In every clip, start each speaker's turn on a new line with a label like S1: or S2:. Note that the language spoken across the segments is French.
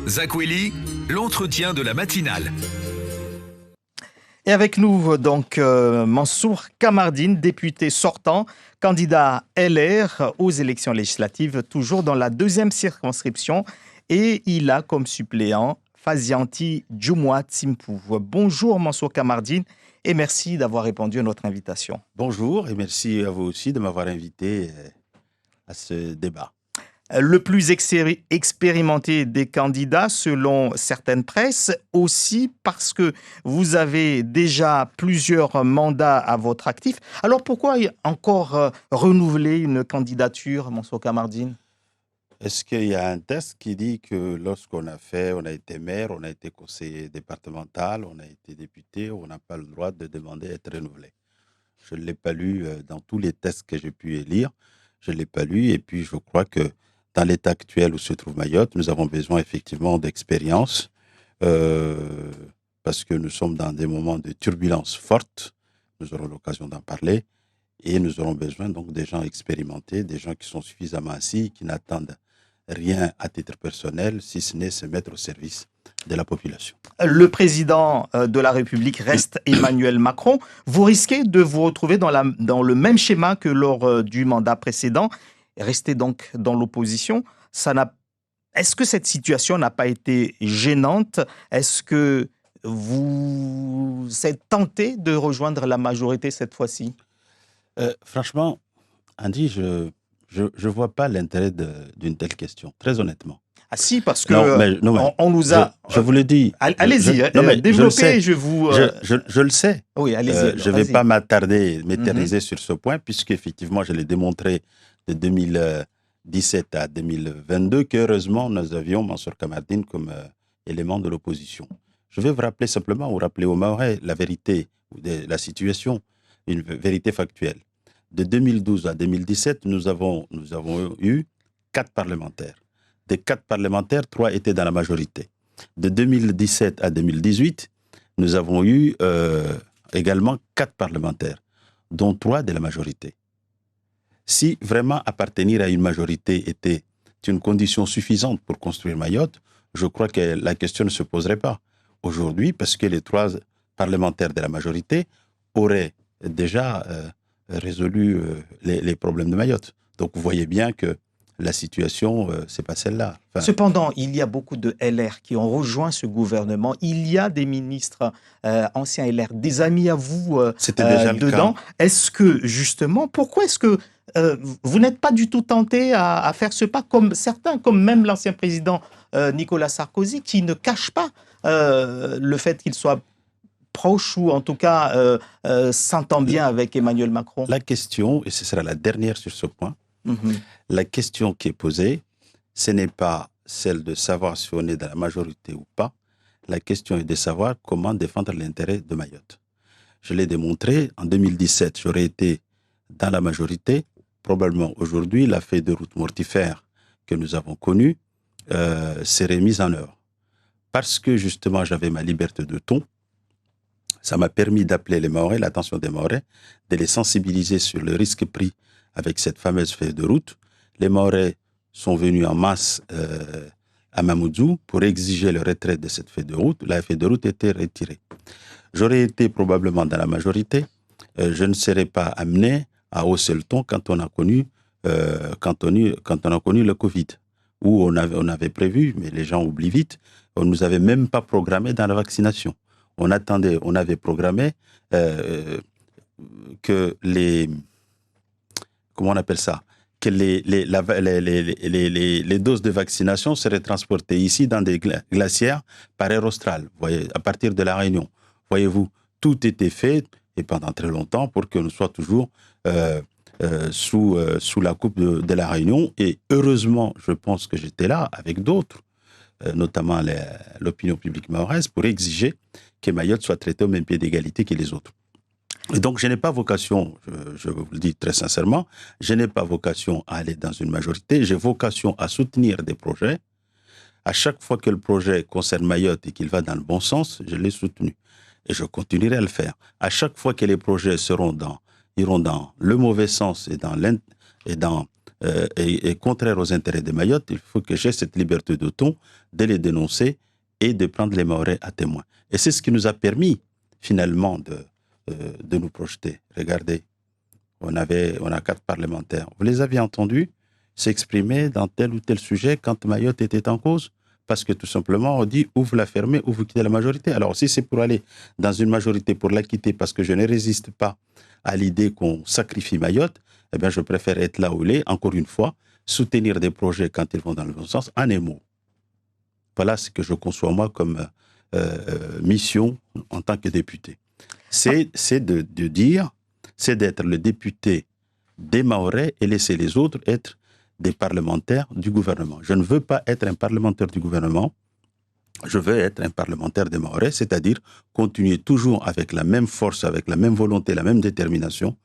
S1: Zakweli, l'entretien de la matinale.
S2: Et avec nous, donc, Mansour Kamardine, député sortant, candidat LR aux élections législatives, toujours dans la 2e circonscription. Et il a comme suppléant Fazianti Djoumoua Tsimpou. Bonjour Mansour Kamardine et merci d'avoir répondu à notre invitation.
S3: Bonjour et merci à vous aussi de m'avoir invité à ce débat.
S2: Le plus expérimenté des candidats selon certaines presses, aussi parce que vous avez déjà plusieurs mandats à votre actif. Alors pourquoi encore renouveler une candidature, Mansour Kamardine ?
S3: Est-ce qu'il y a un test qui dit que lorsqu'on a été maire, on a été conseiller départemental, on a été député, on n'a pas le droit de demander à être renouvelé? Je ne l'ai pas lu dans tous les tests que j'ai pu lire. Je ne l'ai pas lu et puis je crois que dans l'état actuel où se trouve Mayotte, nous avons besoin effectivement d'expérience parce que nous sommes dans des moments de turbulence forte. Nous aurons l'occasion d'en parler et nous aurons besoin donc des gens expérimentés, des gens qui sont suffisamment assis, qui n'attendent rien à titre personnel, si ce n'est se mettre au service de la population.
S2: Le président de la République reste Emmanuel Macron. Vous risquez de vous retrouver dans le même schéma que lors du mandat précédent. Rester donc dans l'opposition, est-ce que cette situation n'a pas été gênante? Est-ce que vous êtes tenté de rejoindre la majorité cette fois-ci?
S3: Franchement, Andy, je ne vois pas l'intérêt d'une telle question, très honnêtement.
S2: Ah si, parce que on nous a...
S3: Je vous le dis.
S2: Allez-y, développez, je vous...
S3: Je le sais.
S2: Oui, allez-y.
S3: Je ne vais pas m'éterniser sur ce point, puisqu'effectivement, je l'ai démontré de 2017 à 2022, qu'heureusement, nous avions Mansour Kamardine comme élément de l'opposition. Je vais vous rappeler simplement, ou rappeler aux Mahorais la vérité de la situation, une vérité factuelle. De 2012 à 2017, nous avons eu 4 parlementaires. Des 4 parlementaires, 3 étaient dans la majorité. De 2017 à 2018, nous avons eu également 4 parlementaires, dont 3 de la majorité. Si vraiment appartenir à une majorité était une condition suffisante pour construire Mayotte, je crois que la question ne se poserait pas. Aujourd'hui, parce que les 3 parlementaires de la majorité auraient déjà résolu les problèmes de Mayotte. Donc vous voyez bien que la situation, c'est pas celle-là. Enfin,
S2: cependant, il y a beaucoup de LR qui ont rejoint ce gouvernement. Il y a des ministres anciens LR, des amis à vous
S3: c'était déjà
S2: dedans.
S3: Le cas.
S2: Est-ce que, justement, pourquoi est-ce que vous n'êtes pas du tout tenté à faire ce pas, comme certains, comme même l'ancien président Nicolas Sarkozy, qui ne cache pas le fait qu'il soit proche ou en tout cas s'entend bien avec Emmanuel Macron?
S3: La question, et ce sera la dernière sur ce point, la question qui est posée, ce n'est pas celle de savoir si on est dans la majorité ou pas. La question est de savoir comment défendre l'intérêt de Mayotte. Je l'ai démontré, en 2017, j'aurais été dans la majorité. Probablement aujourd'hui, la feuille de route mortifère que nous avons connue serait mise en œuvre. Parce que justement, j'avais ma liberté de ton, ça m'a permis d'appeler les Mahorais, l'attention des Mahorais, de les sensibiliser sur le risque pris avec cette fameuse feuille de route. Les Mahorais sont venus en masse à Mamoudzou pour exiger le retrait de cette feuille de route. La feuille de route était retirée. J'aurais été probablement dans la majorité. Je ne serais pas amené à hausser le ton quand on a connu le Covid, où on avait prévu, mais les gens oublient vite, on ne nous avait même pas programmé dans la vaccination. On avait programmé que les... Comment on appelle ça? Que les doses de vaccination seraient transportées ici dans des glacières par Aérostral, voyez, à partir de La Réunion. Voyez-vous, tout était fait, et pendant très longtemps, pour que nous soyons toujours sous la coupe de La Réunion. Et heureusement, je pense que j'étais là avec d'autres, notamment l'opinion publique mahoraise, pour exiger que Mayotte soit traitée au même pied d'égalité que les autres. Et donc, je n'ai pas vocation, je vous le dis très sincèrement, je n'ai pas vocation à aller dans une majorité, j'ai vocation à soutenir des projets. À chaque fois que le projet concerne Mayotte et qu'il va dans le bon sens, je l'ai soutenu. Et je continuerai à le faire. À chaque fois que les projets iront dans le mauvais sens et dans est contraire aux intérêts de Mayotte, il faut que j'ai cette liberté de ton de les dénoncer et de prendre les Mahorais à témoin. Et c'est ce qui nous a permis, finalement, de nous projeter. Regardez, on a 4 parlementaires. Vous les aviez entendus s'exprimer dans tel ou tel sujet quand Mayotte était en cause? Parce que tout simplement, on dit ou vous la fermez ou vous quittez la majorité. Alors, si c'est pour aller dans une majorité pour la quitter parce que je ne résiste pas à l'idée qu'on sacrifie Mayotte, eh bien, je préfère être là où il est, encore une fois, soutenir des projets quand ils vont dans le bon sens, en un mot. Voilà ce que je conçois, moi, comme mission en tant que député. C'est de dire, c'est d'être le député des Mahorais et laisser les autres être des parlementaires du gouvernement. Je ne veux pas être un parlementaire du gouvernement, je veux être un parlementaire des Mahorais, c'est-à-dire continuer toujours avec la même force, avec la même volonté, la même détermination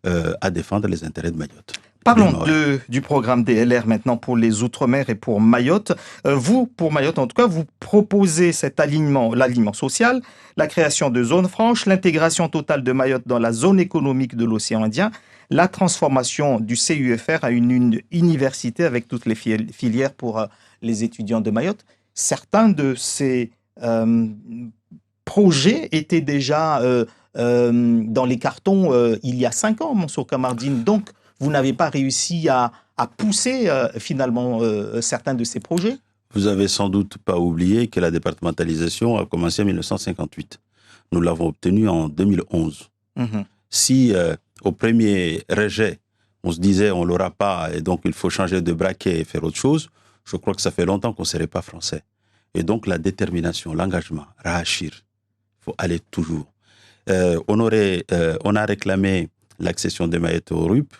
S3: à défendre les intérêts de Mayotte.
S2: Parlons du programme DLR maintenant pour les Outre-mer et pour Mayotte. Vous, pour Mayotte en tout cas, vous proposez cet alignement, l'alignement social, la création de zones franches, l'intégration totale de Mayotte dans la zone économique de l'océan Indien, la transformation du CUFR à une université avec toutes les filières pour les étudiants de Mayotte. Certains de ces projets étaient déjà dans les cartons il y a 5 ans, Mansour Kamardine. Donc, vous n'avez pas réussi à pousser finalement certains de ces projets?
S3: Vous avez sans doute pas oublié que la départementalisation a commencé en 1958. Nous l'avons obtenue en 2011. Si au premier rejet, on se disait on ne l'aura pas et donc il faut changer de braquet et faire autre chose, je crois que ça fait longtemps qu'on ne serait pas français. Et donc la détermination, l'engagement, Rahachir, il faut aller toujours. On a réclamé l'accession de Mayotte au RUP,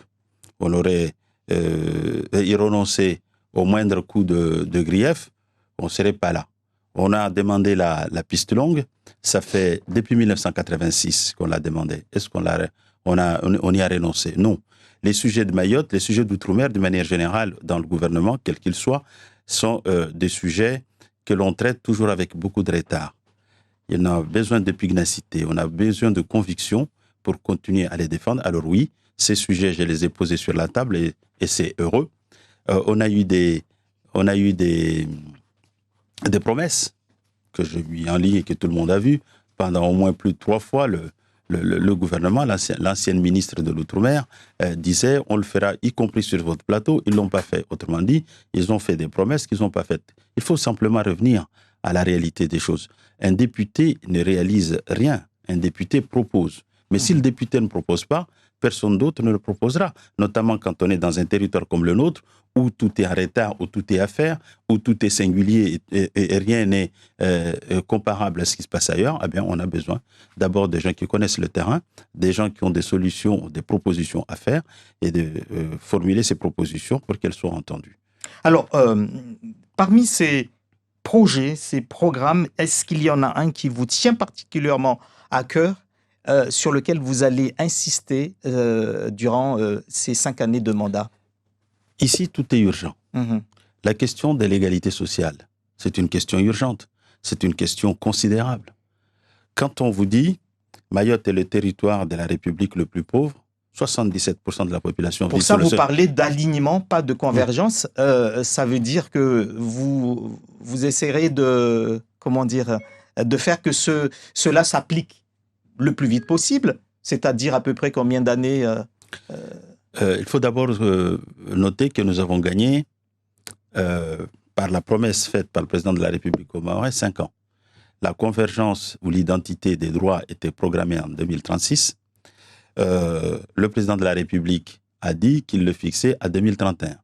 S3: on aurait y renoncé au moindre coup de grief, on ne serait pas là. On a demandé la piste longue, ça fait depuis 1986 qu'on l'a demandé. Est-ce qu'on y a renoncé? Non. Les sujets de Mayotte, les sujets d'outre-mer, de manière générale, dans le gouvernement, quel qu'il soit, sont des sujets que l'on traite toujours avec beaucoup de retard. Il y en a besoin de pugnacité, on a besoin de conviction pour continuer à les défendre. Alors oui, ces sujets, je les ai posés sur la table et c'est heureux. On a eu des promesses que j'ai mis en ligne et que tout le monde a vu pendant au moins plus de 3 fois. Le gouvernement, l'ancienne ministre de l'Outre-mer, disait on le fera, y compris sur votre plateau. Ils ne l'ont pas fait. Autrement dit, ils ont fait des promesses qu'ils n'ont pas faites. Il faut simplement revenir à la réalité des choses. Un député ne réalise rien. Un député propose. Mais si le député ne propose pas, personne d'autre ne le proposera. Notamment quand on est dans un territoire comme le nôtre, où tout est en retard, où tout est à faire, où tout est singulier et rien n'est comparable à ce qui se passe ailleurs. Eh bien, on a besoin d'abord des gens qui connaissent le terrain, des gens qui ont des solutions, des propositions à faire et de formuler ces propositions pour qu'elles soient entendues.
S2: Alors, parmi ces projets, ces programmes, est-ce qu'il y en a un qui vous tient particulièrement à cœur, sur lequel vous allez insister durant ces 5 années de mandat?
S3: Ici, tout est urgent. La question de l'égalité sociale, c'est une question urgente. C'est une question considérable. Quand on vous dit Mayotte est le territoire de la République le plus pauvre, 77% de la population
S2: Pour
S3: vit
S2: ça,
S3: sur le
S2: vous
S3: seuil.
S2: parlez d'alignement, pas de convergence. Ça veut dire que vous essaierez de, de faire que cela s'applique le plus vite possible, c'est-à-dire à peu près combien d'années
S3: Il faut d'abord noter que nous avons gagné, par la promesse faite par le président de la République au Mahorais, 5 ans. La convergence ou l'identité des droits était programmée en 2036. Le président de la République a dit qu'il le fixait à 2031.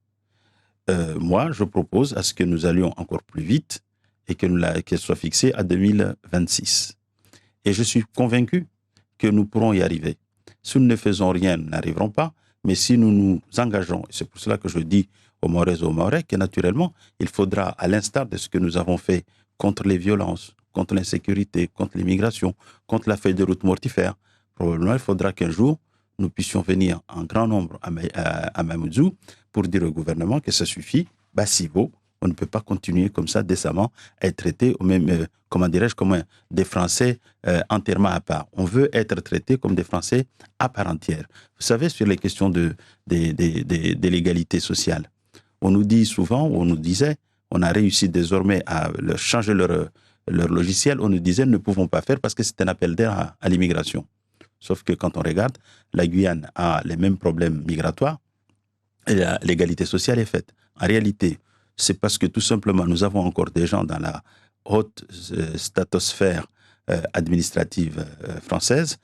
S3: Moi, je propose à ce que nous allions encore plus vite et qu'elle soit fixée à 2026. Et je suis convaincu que nous pourrons y arriver. Si nous ne faisons rien, nous n'arriverons pas. Mais si nous nous engageons, et c'est pour cela que je dis aux Mahorais que naturellement, il faudra, à l'instar de ce que nous avons fait contre les violences, contre l'insécurité, contre l'immigration, contre la feuille de route mortifère, probablement il faudra qu'un jour, nous puissions venir en grand nombre à Mamoudzou pour dire au gouvernement que ça suffit, Bassivo, On ne peut pas continuer comme ça décemment à être traité au même, comment dirais-je, comme des Français entièrement à part. On veut être traités comme des Français à part entière. Vous savez, sur les questions de l'égalité sociale, on nous dit souvent, on nous disait, on a réussi désormais à changer leur logiciel, on nous disait, ne pouvons pas faire parce que c'est un appel d'air à l'immigration. Sauf que quand on regarde, la Guyane a les mêmes problèmes migratoires et l'égalité sociale est faite. En réalité, c'est parce que tout simplement, nous avons encore des gens dans la haute stratosphère administrative française,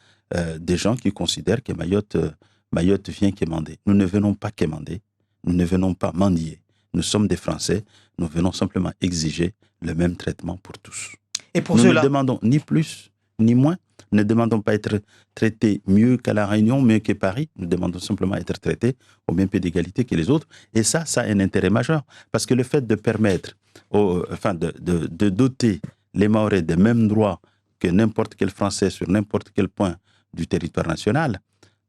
S3: des gens qui considèrent que Mayotte vient quémander. Nous ne venons pas quémander, nous ne venons pas mendier. Nous sommes des Français, nous venons simplement exiger le même traitement pour tous.
S2: Et pour
S3: nous
S2: cela,
S3: ne demandons ni plus ni moins. Nous ne demandons pas être traités mieux qu'à La Réunion, mieux que Paris. Nous demandons simplement être traités au même pied d'égalité que les autres. Et ça a un intérêt majeur. Parce que le fait de permettre, de doter les Mahorais des mêmes droits que n'importe quel Français sur n'importe quel point du territoire national,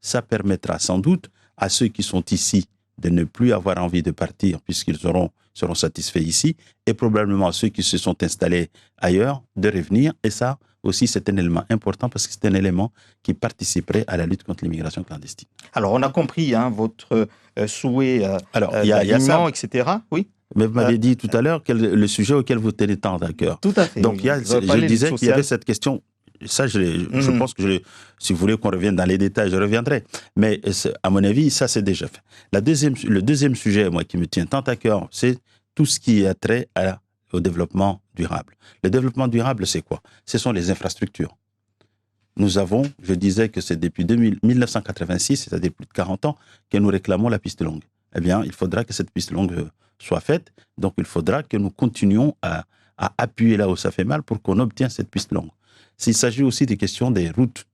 S3: ça permettra sans doute à ceux qui sont ici de ne plus avoir envie de partir puisqu'ils seront satisfaits ici, et probablement à ceux qui se sont installés ailleurs de revenir. Et ça aussi, c'est un élément important parce que c'est un élément qui participerait à la lutte contre l'immigration clandestine.
S2: Alors, on a compris votre souhait
S3: d'alignement,
S2: etc. Oui.
S3: Mais vous m'avez dit tout à l'heure le sujet auquel vous tenez tant à cœur.
S2: Tout à fait.
S3: Donc, je disais qu'il y avait cette question. Ça, je pense que si vous voulez qu'on revienne dans les détails, je reviendrai. Mais à mon avis, ça, c'est déjà fait. Le deuxième sujet, moi, qui me tient tant à cœur, c'est tout ce qui a trait au développement durable. Le développement durable, c'est quoi? Ce sont les infrastructures. Nous avons, je disais que c'est depuis 1986, c'est-à-dire plus de 40 ans, que nous réclamons la piste longue. Eh bien, il faudra que cette piste longue soit faite. Donc, il faudra que nous continuions à appuyer là où ça fait mal pour qu'on obtienne cette piste longue. S'il s'agit aussi des questions des routes.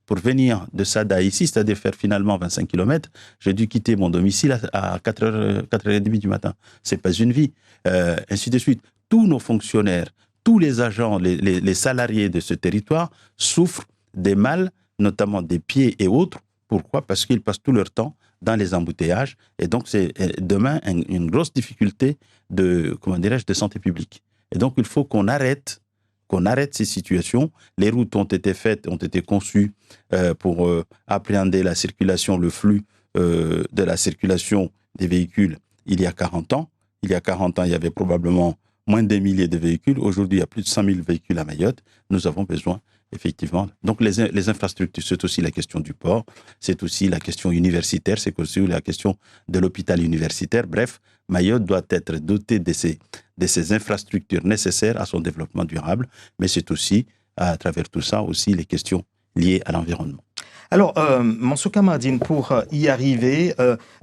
S3: Pour venir de Sada ici, c'est-à-dire faire finalement 25 km, j'ai dû quitter mon domicile à 4h30 du matin. C'est pas une vie. Ainsi de suite. Tous nos fonctionnaires, tous les agents, les salariés de ce territoire souffrent des mal, notamment des pieds et autres. Pourquoi? Parce qu'ils passent tout leur temps dans les embouteillages. Et donc, c'est demain une grosse difficulté de santé publique. Et donc, il faut qu'on arrête ces situations. Les routes ont été faites, ont été conçues pour appréhender la circulation, le flux de la circulation des véhicules il y a 40 ans. Il y a 40 ans, il y avait probablement moins de milliers de véhicules. Aujourd'hui, il y a plus de 100 000 véhicules à Mayotte. Nous avons besoin, effectivement. Donc, les infrastructures, c'est aussi la question du port, c'est aussi la question universitaire, c'est aussi la question de l'hôpital universitaire. Bref, Mayotte doit être dotée de ces infrastructures nécessaires à son développement durable, mais c'est aussi, à travers tout ça, aussi les questions liées à l'environnement.
S2: Alors, Mansour Kamardine, pour y arriver,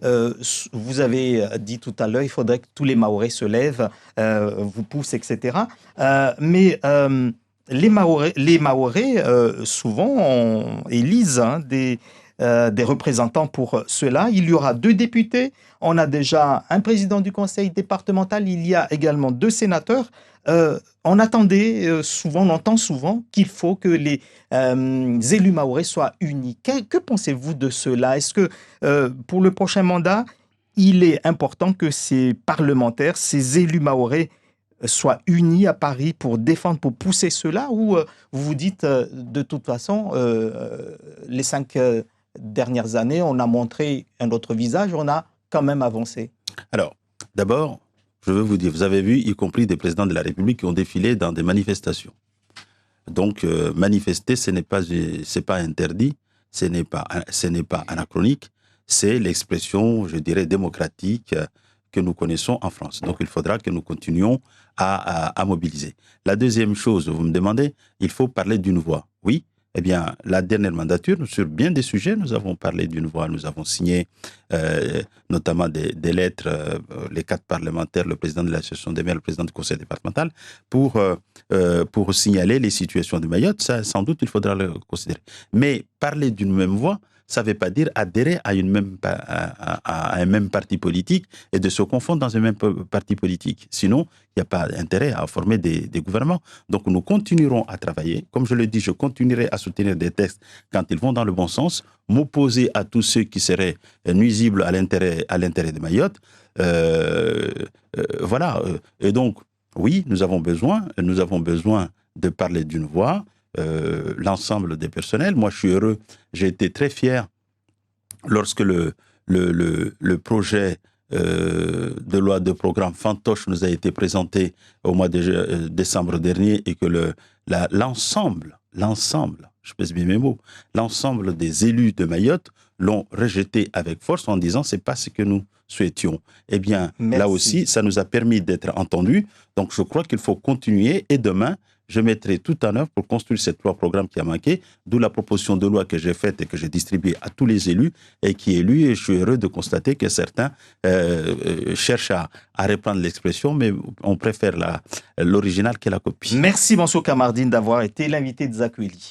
S2: vous avez dit tout à l'heure, il faudrait que tous les Mahorais se lèvent, vous poussent, etc. Mais les Mahorais souvent, élisent des représentants pour cela. Il y aura 2 députés, on a déjà un président du conseil départemental, il y a également 2 sénateurs. On entend souvent qu'il faut que les élus mahorais soient unis. Que pensez-vous de cela? Est-ce que pour le prochain mandat, il est important que ces parlementaires, ces élus mahorais soient unis à Paris pour défendre, pour pousser cela? Ou vous vous dites, de toute façon, les 5 dernières années, on a montré un autre visage, on a quand même avancé? Alors,
S3: d'abord, je veux vous dire, vous avez vu, y compris des présidents de la République qui ont défilé dans des manifestations. Donc, manifester, ce n'est pas interdit, ce n'est pas anachronique, c'est l'expression, je dirais, démocratique que nous connaissons en France. Donc, il faudra que nous continuions à mobiliser. La deuxième chose, vous me demandez, il faut parler d'une voix. Oui. Eh bien, la dernière mandature, sur bien des sujets, nous avons parlé d'une voix. Nous avons signé notamment des lettres, les 4 parlementaires, le président de l'association des maires, le président du conseil départemental, pour signaler les situations de Mayotte. Ça, sans doute, il faudra le considérer. Mais parler d'une même voix, ça ne veut pas dire adhérer à un même parti politique et de se confondre dans un même parti politique. Sinon, il n'y a pas intérêt à former des gouvernements. Donc, nous continuerons à travailler. Comme je le dis, je continuerai à soutenir des textes quand ils vont dans le bon sens, m'opposer à tous ceux qui seraient nuisibles à l'intérêt de Mayotte. Voilà. Et donc, oui, nous avons besoin de parler d'une voix, l'ensemble des personnels. Moi, je suis heureux, j'ai été très fier lorsque le projet de loi de programme Fantoche nous a été présenté au mois de décembre dernier et que l'ensemble, je pèse bien mes mots, l'ensemble des élus de Mayotte l'ont rejeté avec force en disant c'est pas ce que nous souhaitions. Eh bien, là aussi, ça nous a permis d'être entendus. Donc, je crois qu'il faut continuer et demain, je mettrai tout en œuvre pour construire cette loi-programme qui a manqué, d'où la proposition de loi que j'ai faite et que j'ai distribuée à tous les élus et qui est lue. Et je suis heureux de constater que certains cherchent à reprendre l'expression, mais on préfère l'original que la copie.
S2: Merci, Mansour Kamardine, d'avoir été l'invité de Zakweli.